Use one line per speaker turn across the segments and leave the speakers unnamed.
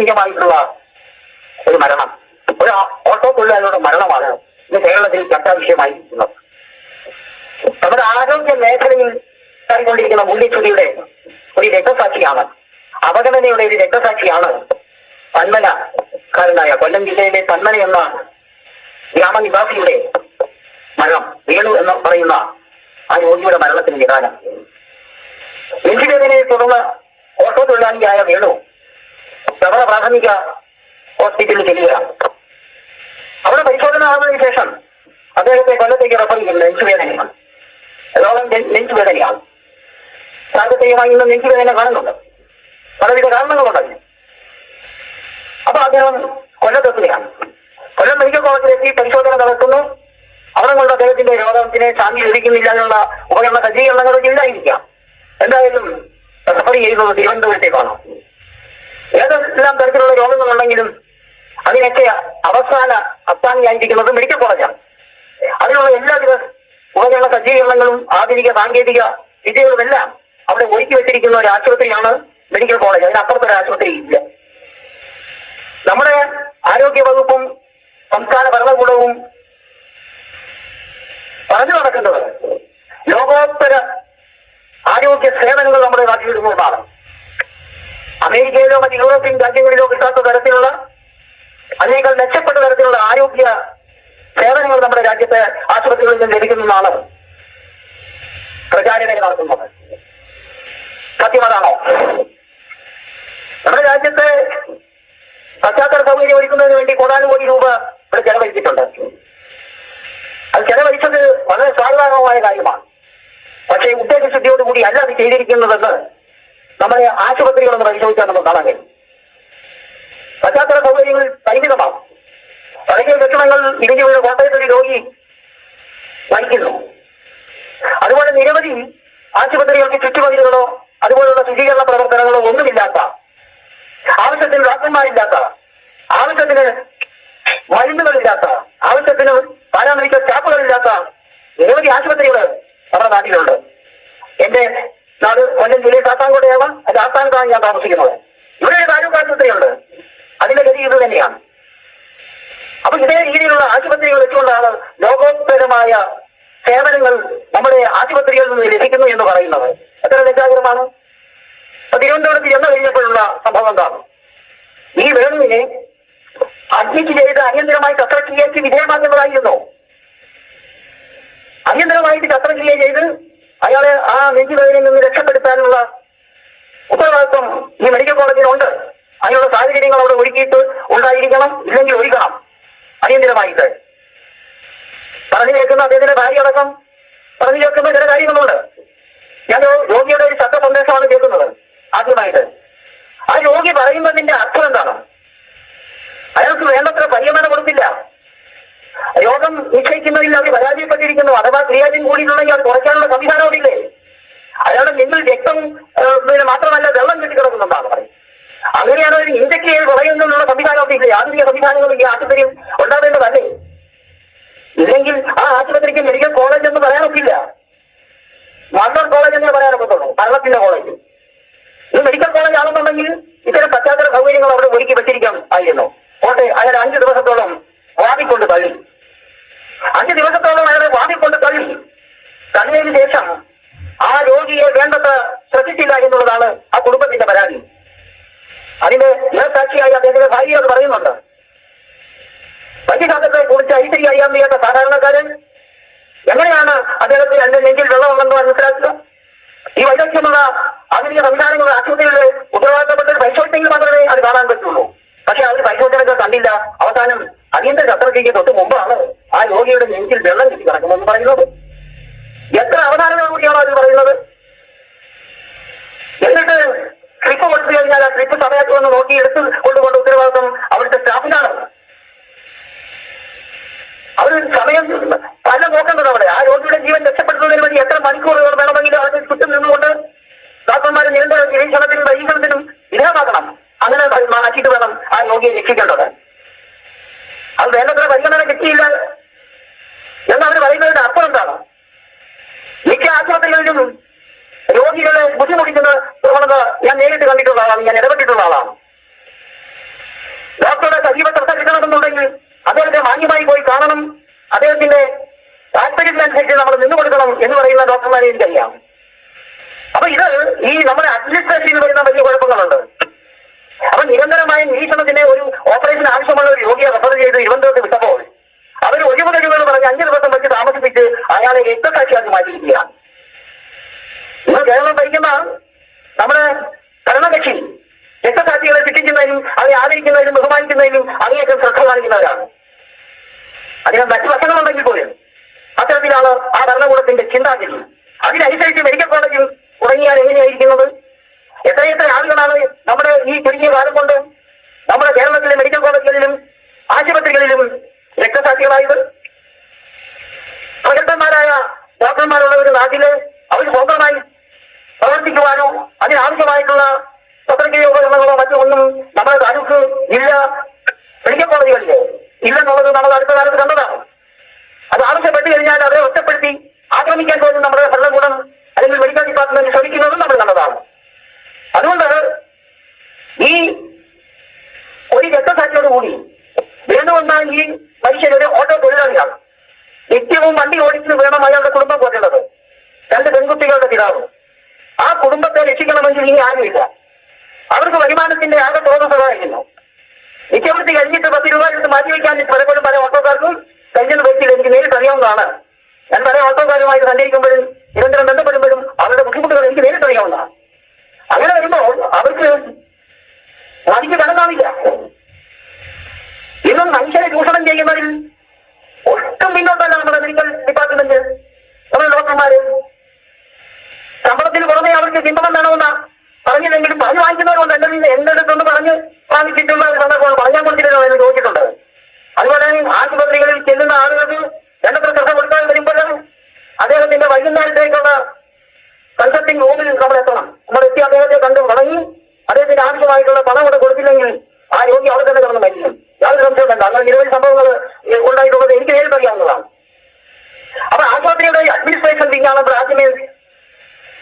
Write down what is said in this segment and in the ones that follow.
ആകസ്മികമായിട്ടുള്ള ഒരു മരണം, ഒരു ഓട്ടോ തൊഴിലാളിയുടെ മരണമാണ് ഇന്ന് കേരളത്തിൽ ചർച്ചാ വിഷയമായിരിക്കുന്നത്. നമ്മുടെ ആരോഗ്യ മേഖലയിൽ കണ്ടുകൊണ്ടിരിക്കുന്ന മൂല്യച്യുതിയുടെ ഒരു രക്തസാക്ഷിയാണ്, അവഗണനയുടെ ഒരു രക്തസാക്ഷിയാണ് പന്മനക്കാരനായ കൊല്ലം ജില്ലയിലെ പന്മന എന്ന ഗ്രാമനിവാസിയുടെ മരണം. വേണു എന്ന് പറയുന്ന ആ രോഗിയുടെ മരണത്തിന് നിദാനം. നെഞ്ചുവേദനയെ തുടർന്ന് ഓട്ടോ തൊഴിലാളിയായ വേണു പ്രബല പ്രാഥമിക ഹോസ്പിറ്റലിൽ ചെല്ലുകയാണ്. അവിടെ പരിശോധന നടന്നതിന് ശേഷം അദ്ദേഹത്തെ കൊല്ലത്തേക്ക് റെഫർ ചെയ്യുന്നത് നെഞ്ചുവേദനയാണ്. രോഗം നെഞ്ചുവേദനയാണ്. സാങ്കേതികമായി ഇന്ന് നെഞ്ചുവേദന കാണുന്നുണ്ട്, പലവിധ കാരണങ്ങളുണ്ട്. അപ്പൊ അദ്ദേഹം കൊല്ലത്തെത്തുകയാണ്. കൊല്ലം മെഡിക്കൽ കോളേജിലെത്തി പരിശോധന നടത്തുന്നു. അവിടെ കൊണ്ട് അദ്ദേഹത്തിന്റെ രോഗത്തിന് ശാന്തി ലഭിക്കുന്നില്ല എന്നുള്ള ഉപകരണ സജ്ജീകരണങ്ങളൊക്കെ ഇല്ലായിരിക്കാം. എന്തായാലും റെഫർ ചെയ്യുന്നത് തിരുവനന്തപുരത്തേക്കാണ്. ഏതെല്ലാം തരത്തിലുള്ള രോഗങ്ങളുണ്ടെങ്കിലും അതിനൊക്കെ അവസാന അത്താണിയായിരിക്കുന്നത് മെഡിക്കൽ കോളേജാണ്. അതിനുള്ള എല്ലാവിധ ഉപകരണ സജ്ജീകരണങ്ങളും ആധുനിക സാങ്കേതിക വിദ്യകളുമെല്ലാം അവിടെ ഒരുക്കി വെച്ചിരിക്കുന്ന ഒരു ആശുപത്രിയാണ് മെഡിക്കൽ കോളേജ്. അതിനപ്പുറത്തൊരു ആശുപത്രി ഇല്ല. നമ്മുടെ ആരോഗ്യ വകുപ്പും സംസ്ഥാന ഭരണകൂടവും പറഞ്ഞു നടക്കുന്നത് ലോകോത്തര ആരോഗ്യ സേവനങ്ങൾ നമ്മുടെ നാട്ടിലിടുന്നതാണ്. അമേരിക്കയിലോ മറ്റ് യൂറോപ്യൻ രാജ്യങ്ങളിലോ കിട്ടാത്ത തരത്തിലുള്ള അതിനേക്കാൾ മെച്ചപ്പെട്ട തരത്തിലുള്ള ആരോഗ്യ സേവനങ്ങൾ നമ്മുടെ രാജ്യത്തെ ആശുപത്രികളിൽ നിന്ന് ലഭിക്കുന്നതാണ് പ്രചാരണ നടത്തുന്നത്. സത്യമതാണോ? നമ്മുടെ രാജ്യത്തെ പശ്ചാത്തല സൗകര്യം ഒരുക്കുന്നതിന് വേണ്ടി കോടാനുകോടി രൂപ ഇവിടെ ചെലവഴിച്ചിട്ടുണ്ട്. അത് ചെലവഴിച്ചത് വളരെ സാധാരണമായ കാര്യമാണ്. പക്ഷേ ഉദ്ദേശശുദ്ധിയോടുകൂടി അല്ല അത് ചെയ്തിരിക്കുന്നതെന്ന് നമ്മുടെ ആശുപത്രികളൊന്ന് പരിശോധിച്ചാൽ നമുക്ക് കാണാൻ കഴിയും. പശ്ചാത്തല സൗകര്യങ്ങൾ പരിമിതമാണ്. പഴകിയ ലക്ഷണങ്ങൾ ഇടുങ്ങിയുള്ള കോട്ടയത്തൊരു രോഗി വഹിക്കുന്നു. അതുപോലെ നിരവധി ആശുപത്രികൾക്ക് ചുറ്റുമതിലുകളോ അതുപോലുള്ള ശുചീകരണ പ്രവർത്തനങ്ങളോ ഒന്നുമില്ലാത്ത, ആവശ്യത്തിന് ഡോക്ടർമാരില്ലാത്ത, ആവശ്യത്തിന് മരുന്നുകളില്ലാത്ത, ആവശ്യത്തിന് പാരാമെഡിക്കൽ സ്റ്റാഫുകളില്ലാത്ത നിരവധി ആശുപത്രികൾ നമ്മുടെ നാട്ടിലുണ്ട്. എന്റെ നാട് കൊല്ലം ജില്ലയിൽ കാത്താൻകോട്ടയാണ്. അതിന്റെ ആസ്ഥാനത്താണ് ഞാൻ താമസിക്കുന്നത്. ഇവിടെ ഒരു താലൂക്ക് ആശുപത്രിയുണ്ട്. അതിന്റെ ഗതി ഇത് തന്നെയാണ്. അപ്പൊ ഇതേ രീതിയിലുള്ള ആശുപത്രികൾ വെച്ചുകൊണ്ടാണ് ലോകോത്തരമായ സേവനങ്ങൾ നമ്മുടെ ആശുപത്രികളിൽ നിന്ന് ലഭിക്കുന്നു എന്ന് പറയുന്നത്. എത്ര ലജ്ജാകരമാണ്. തിരുവനന്തപുരത്ത് ചെന്ന് കഴിഞ്ഞപ്പോഴുള്ള സംഭവം എന്താണ്? ഈ വേണുവിനെ അഡ്മിറ്റ് ചെയ്ത് അടിയന്തരമായി ശസ്ത്രക്രിയയ്ക്ക് വിധേയമാക്കുന്നതായിരുന്നു. അടിയന്തരമായിട്ട് ശസ്ത്രക്രിയ ചെയ്ത് അയാളെ ആ നെഞ്ചുവേദനയിൽ നിന്ന് രക്ഷപ്പെടുത്താനുള്ള ഉത്തരവാദിത്വം ഈ മെഡിക്കൽ കോളേജിലുണ്ട്. അതിനുള്ള സാഹചര്യങ്ങൾ അവിടെ ഒരുക്കിയിട്ട് ഉണ്ടായിരിക്കണം, ഇല്ലെങ്കിൽ ഒരുക്കണം. അടിയന്തരമായിട്ട് പറഞ്ഞു കേൾക്കുന്ന അദ്ദേഹത്തിന്റെ ഭാര്യ അടക്കം പറഞ്ഞു കേൾക്കുന്ന ചില കാര്യങ്ങളുണ്ട്. ഞാൻ രോഗിയുടെ ഒരു ശബ്ദ സന്ദേശമാണ് കേൾക്കുന്നത് ആദ്യമായിട്ട്. ആ രോഗി പറയുന്നതിന്റെ അർത്ഥം എന്താണ്? അയാൾക്ക് വേണ്ടത്ര പരിഗണന കൊടുത്തില്ല. രോഗം നിശ്ചയിക്കുന്നതിൽ അവർ പരാജയപ്പെട്ടിരിക്കുന്നു. അഥവാ ക്രിയാറ്റിൻ കൂടിയിട്ടുണ്ടെങ്കിൽ അത് കുറയ്ക്കാനുള്ള സംവിധാനമില്ലേ? അയാളുടെ നെഞ്ചിൽ രക്തം മാത്രമല്ല വെള്ളം കെട്ടിക്കിടക്കുന്നുണ്ടാണ് പറയും. അങ്ങനെയാണ് ഒരു ഇൻജക്ട് ചെയ്ത് കുറയുന്നുള്ള സംവിധാനമൊക്കെ ഇല്ലേ? ആധുനിക സംവിധാനങ്ങൾ ഈ ആശുപത്രിയും ഉണ്ടാവേണ്ടതല്ലേ? ഇല്ലെങ്കിൽ ആ ആശുപത്രിക്ക് മെഡിക്കൽ കോളേജ് എന്ന് പറയാനൊക്കില്ല. മദർ കോളേജ് എന്നേ പറയാനൊക്കത്തുള്ളൂ, ഭരണത്തിന്റെ കോളേജ്. ഈ മെഡിക്കൽ കോളേജ് ആണെന്നുണ്ടെങ്കിൽ ഇത്തരം പശ്ചാത്തല സൗകര്യങ്ങൾ അവിടെ ഒരുക്കി വെച്ചിരിക്കാം ആയിരുന്നു. കോട്ടെ അയാൾ 5 ദിവസത്തോളം വാദിക്കൊണ്ട് തള്ളി. 5 ദിവസത്തോളം അയാളെ വാദിക്കൊണ്ട് തള്ളിയതിനു ശേഷം ആ രോഗിയെ വേണ്ടത്ര ശ്രദ്ധിച്ചില്ല എന്നുള്ളതാണ് ആ കുടുംബത്തിന്റെ പരാതി. അതിന്റെ നേർസാക്ഷിയായി അദ്ദേഹത്തിന്റെ ഭാര്യ അത് പറയുന്നുണ്ട്. വൈദ്യശാസ്ത്രത്തെ കുറിച്ച് ഐശ്വര്യ അറിയാൻ വയ്യാത്ത സാധാരണക്കാരൻ എങ്ങനെയാണ് അദ്ദേഹത്തിന് എന്റെ നെഞ്ചിൽ വെള്ളമുണ്ടെന്ന് മനസ്സിലാക്കുക? ഈ വൈദഗ്ധ്യമുള്ള ആധുനിക സംവിധാനങ്ങളുടെ ആശുപത്രികളിലെ ഉത്തരവാദിത്തപ്പെട്ട പരിശോധനയിൽ മാത്രമേ അത് കാണാൻ പറ്റുള്ളൂ. പക്ഷെ അവർ പരിശോധനകൾ കണ്ടില്ല. അവസാനം അടിയന്തര ശസ്ത്രക്രിയയ്ക്ക് തൊട്ട് മുമ്പാണ് ആ രോഗിയുടെ നെഞ്ചിൽ വെള്ളം കെട്ടി കിടക്കുമെന്ന് പറയുന്നത്. എത്ര അവധാനതയോടുകൂടിയാണ് അത് പറയുന്നത്? എന്നിട്ട് സ്ലിപ്പ് കൊടുത്തു കഴിഞ്ഞാൽ ആ സ്ലിപ്പ് സമയത്ത് വന്ന് നോക്കി എടുത്ത് കൊണ്ടുകൊണ്ട് ഉത്തരവാദിത്വം അവിടുത്തെ സ്റ്റാഫിനാണ്. അവർ സമയം പല നോക്കേണ്ടത് അവിടെ. ആ രോഗിയുടെ ജീവൻ രക്ഷപ്പെടുത്തുന്നതിന് വേണ്ടി എത്ര മണിക്കൂറുകൾ വേണമെങ്കിലും അതിന് ചുറ്റും നിന്നുകൊണ്ട് ഡോക്ടർമാർ നിരന്തര നിരീക്ഷണത്തിനും പരീക്ഷണത്തിനും വിധേയമാക്കണം. അങ്ങനെ മാറ്റിയിട്ട് വേണം ആ രോഗിയെ രക്ഷിക്കേണ്ടത്. അത് വേണ്ടത്ര പരിഗണന കിട്ടിയില്ല എന്നവർ പറയുന്നതിന്റെ അർത്ഥം എന്താണ്? മിക്ക ആശുപത്രികളിലും രോഗികളെ ബുദ്ധിമുട്ടിക്കുന്ന പ്രവണത ഞാൻ നേരിട്ട് കണ്ടിട്ടുള്ള ആളാണ്, ഞാൻ ഇടപെട്ടിട്ടുള്ള ആളാണ്. ഡോക്ടറുടെ സജീവ ശ്രദ്ധ കിട്ടണമെന്നുണ്ടെങ്കിൽ അദ്ദേഹത്തെ മാന്യമായി പോയി കാണണം, അദ്ദേഹത്തിന്റെ താല്പര്യത്തിനനുസരിച്ച് നമ്മൾ നിന്നു കൊടുക്കണം എന്ന് പറയുന്ന ഡോക്ടർമാരെ എനിക്കറിയാം. അപ്പൊ ഇത് ഈ നമ്മുടെ അഡ്മിനിസ്ട്രേഷനിൽ വരുന്ന വലിയ കുഴപ്പങ്ങളുണ്ട്. അപ്പൊ നിരന്തരമായ നിരീക്ഷണത്തിന് ഒരു ഓപ്പറേഷൻ ആവശ്യമുള്ള ഒരു രോഗിയെ റെഫർ ചെയ്ത് തിരുവനന്തപുരത്ത് വിട്ടപ്പോൾ അവർ ഒഴിവ് കഴിവുകൾ പറഞ്ഞ് 5 ദിവസം വെച്ച് താമസിപ്പിച്ച് അയാളെ രക്തസാക്ഷിയാക്കി മാറ്റിയിരിക്കുകയാണ്. ഇന്ന് കേരളം ഭരിക്കുന്ന നമ്മുടെ ഭരണകക്ഷി രക്തസാക്ഷികളെ ശിക്ഷിക്കുന്നതിനും അവരെ ആദരിക്കുന്നതിനും ബഹുമാനിക്കുന്നതിനും അങ്ങേയറ്റം ശ്രദ്ധ കാണിക്കുന്നവരാണ്. അതിന് മറ്റു വശങ്ങളുണ്ടെങ്കിൽ പോലും അത്തരത്തിലാണ് ആ ഭരണകൂടത്തിന്റെ ചിന്താഗതി. അതിനനുസരിച്ച് മെഡിക്കൽ കോളേജിൽ തുടങ്ങിയാൽ എങ്ങനെയായിരിക്കുന്നത്? എത്രയെത്ര ആളുകളാണ് നമ്മുടെ ഈ ചുരുങ്ങിയ കാലം കൊണ്ട് നമ്മുടെ കേരളത്തിലെ മെഡിക്കൽ കോളേജുകളിലും ആശുപത്രികളിലും രക്തസാക്ഷികളായത്? പ്രഗത്ഭന്മാരായ ഡോക്ടർമാരുള്ള ഒരു നാട്ടില് അവർ സ്വന്തമായി പ്രവർത്തിക്കുവാനോ അതിനാവശ്യമായിട്ടുള്ള ശസ്ത്രക്രിയ ഉപകരണങ്ങളോ മറ്റൊന്നും നമ്മുടെ താലൂക്ക് ഇല്ല, മെഡിക്കൽ കോളേജുകളിൽ ഇല്ലെന്നുള്ളത് നമ്മൾ അടുത്ത കാലത്ത് കണ്ടതാണ്. അത് ആവശ്യപ്പെട്ട് കഴിഞ്ഞാൽ അവരെ ഒറ്റപ്പെടുത്തി ആക്രമിക്കാൻ പോലും നമ്മുടെ ഭരണകൂടം അല്ലെങ്കിൽ മെഡിക്കൽ ഡിപ്പാർട്ട്മെന്റ് ശ്രമിക്കുന്നതും നമ്മൾ കണ്ടതാണ്. അതുകൊണ്ട് ഈ ഒരു രക്തസാക്ഷിയോടുകൂടി വേണമെന്നാൽ ഈ മനുഷ്യനൊരു ഓട്ടോ തൊഴിലാളിയാണ്. നിത്യവും വണ്ടി ഓടിച്ചു വേണം അയാളുടെ കുടുംബം പോറ്റുന്നത്. 2 പെൺകുട്ടികളുടെ പിതാവ്. ആ കുടുംബത്തെ രക്ഷിക്കണമെങ്കിൽ ഇനി ആരുമില്ല. അവർക്ക് വരുമാനത്തിന്റെ ആകെ സ്രോതസ്സായിരുന്നു. നിത്യവൃത്തി കഴിഞ്ഞിട്ട് 10 രൂപ എടുത്ത് മാറ്റിവെക്കാൻ പലപ്പോഴും പല ഓട്ടോക്കാർക്കും കഴിഞ്ഞെന്ന് വ്യക്തിയിൽ എനിക്ക് നേരിട്ട് അറിയാവുന്നതാണ്. ഞാൻ പല ഓട്ടോക്കാരുമായിട്ട് സഞ്ചരിക്കുമ്പോഴും നിരന്തരം ബന്ധപ്പെടുമ്പോഴും അവരുടെ ബുദ്ധിമുട്ടുകൾ എനിക്ക് നേരിട്ട് അറിയാവുന്നതാണ്. അങ്ങനെ വരുമ്പോൾ അവർക്ക് മതിക്ക് കണക്കാവില്ല. ഇന്നും മനുഷ്യരെ ചൂഷണം ചെയ്യുന്നതിൽ ഒട്ടും പിന്നോട്ടല്ല നമ്മുടെ മെഡിക്കൽ ഡിപ്പാർട്ട്മെന്റ്. നമ്മുടെ ഡോക്ടർമാര് ശമ്പളത്തിന് പുറമെ അവർക്ക് ചിന്തം വേണമെന്ന പറഞ്ഞില്ലെങ്കിലും പറഞ്ഞു വാങ്ങിക്കുന്നവരുണ്ട്. എന്റെ അടുത്തൊന്ന് പറഞ്ഞ് വാങ്ങിച്ചിട്ടുള്ള സന്ദർഭമാണ്. പറഞ്ഞാൽ കൊടുത്തില്ലല്ലോ എന്ന് ചോദിച്ചിട്ടുണ്ട്. അതുപോലെ ആശുപത്രികളിൽ ചെല്ലുന്ന ആളുകൾക്ക് വേണ്ടത്ര ശ്രദ്ധ കൊടുക്കാൻ വരുമ്പോൾ അദ്ദേഹത്തിന്റെ വൈകുന്നേരത്തേക്കുള്ള കൺസൾട്ടിംഗ് റൂമിൽ നമ്മൾ എത്തണം. നമ്മൾ എത്തി അദ്ദേഹത്തെ കണ്ടു തുടങ്ങി അദ്ദേഹത്തിന് ആവശ്യമായിട്ടുള്ള പണം കൂടെ കൊടുത്തില്ലെങ്കിൽ ആ രോഗി അവിടെ തന്നെ കിടന്ന് മരിക്കും. യാതൊരു സംശയമുണ്ട്. അങ്ങനെ നിരവധി സംഭവങ്ങൾ ഉണ്ടായിട്ടുള്ളത് എനിക്ക് നേരിട്ട് അറിയാവുന്നതാണ്. അപ്പൊ ആശുപത്രിയുടെ അഡ്മിനിസ്ട്രേഷൻ വിങ്ങാണ് നമ്മൾ ആദ്യമേ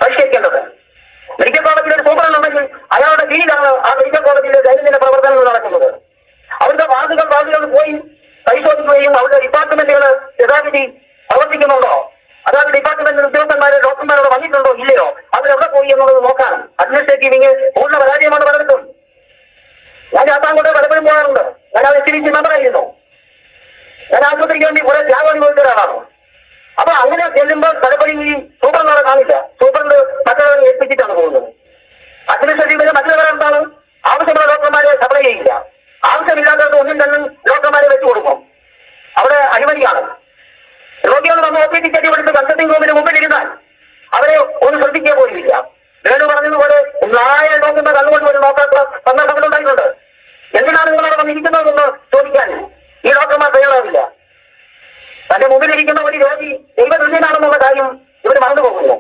പരിഷ്കരിക്കേണ്ടത്. മെഡിക്കൽ കോളേജിൽ ഒരു സൂപ്രണ്ടുണ്ടെങ്കിൽ അയാളുടെ കീഴിലാണ് ആ മെഡിക്കൽ കോളേജിലെ ദൈനംദിന പ്രവർത്തനങ്ങൾ നടക്കുന്നത്. അവരുടെ വാർഡുകൾ പോയി പരിശോധിക്കുകയും അവരുടെ ഡിപ്പാർട്ട്മെന്റുകൾ യഥാവിധി പ്രവർത്തിക്കുന്നുണ്ടോ, അതായത് ഡിപ്പാർട്ട്മെന്റ് ഉദ്യോഗസ്ഥന്മാരെ ഡോക്ടർമാരോട് വന്നിട്ടുണ്ടോ ഇല്ലയോ, അവരെവിടെ പോയി എന്നുള്ളത് നോക്കാൻ അഡ്മിനിസ്ട്രേറ്റീവ് വിങ് പൂർണ്ണ പരാജയമാണ് പലർക്കും. ഞാൻ ശാസ്താംകോട്ട് പലപ്പോഴും പോകാറുണ്ട്. ഞാൻ ആ SCDC മെമ്പറായിരുന്നു. ഞാൻ ആശുപത്രിക്ക് വേണ്ടി കുറെ ത്യാഗം അനുഭവിച്ച ഒരാളാണ്. അപ്പൊ അങ്ങനെ ചെല്ലുമ്പോൾ പലപ്പോഴും ഈ സൂപ്രണ്ടോടെ കാണില്ല. സൂപ്രണ്ട് മറ്റുള്ളവരെ ഏൽപ്പിച്ചിട്ടാണ് പോകുന്നത്. അഡ്മിനിസ്ട്രേറ്റീവിന് മറ്റുള്ളവർ എന്താണ് ആവശ്യമുള്ള ഡോക്ടർമാരെ സപ്ലൈ ചെയ്യില്ല. ആവശ്യമില്ലാത്തവർക്ക് 1-2 ഡോക്ടർമാരെ വെച്ചു കൊടുക്കും. അവിടെ അഴിമതിയാണ്. രോഗികൾ നമ്മൾ OPD ചെടി കൊടുത്ത് കൺസൾട്ടിംഗ് റൂമിന് മുമ്പിൽ ഇരുന്നാൽ അവരെ ഒന്ന് ശ്രദ്ധിക്കുക പോലുമില്ല. വേണു പറഞ്ഞതുപോലെ 1000 ഡോക്ടർമാർ കണ്ണുകൊണ്ട് പോലും നോക്കാത്ത സന്ദർഭങ്ങളുണ്ടായിട്ടുണ്ട്. എന്തിനാണ് നിങ്ങളവിടെ വന്നിരിക്കുന്നതെന്ന് ചോദിക്കാൻ ഈ ഡോക്ടർമാർ തയ്യാറാവില്ല. തന്റെ മുമ്പിലിരിക്കുന്ന ഒരു രോഗി ദൈവതുല്യനാണെന്നുള്ള കാര്യം ഇവർ മറന്നു പോകുന്നു.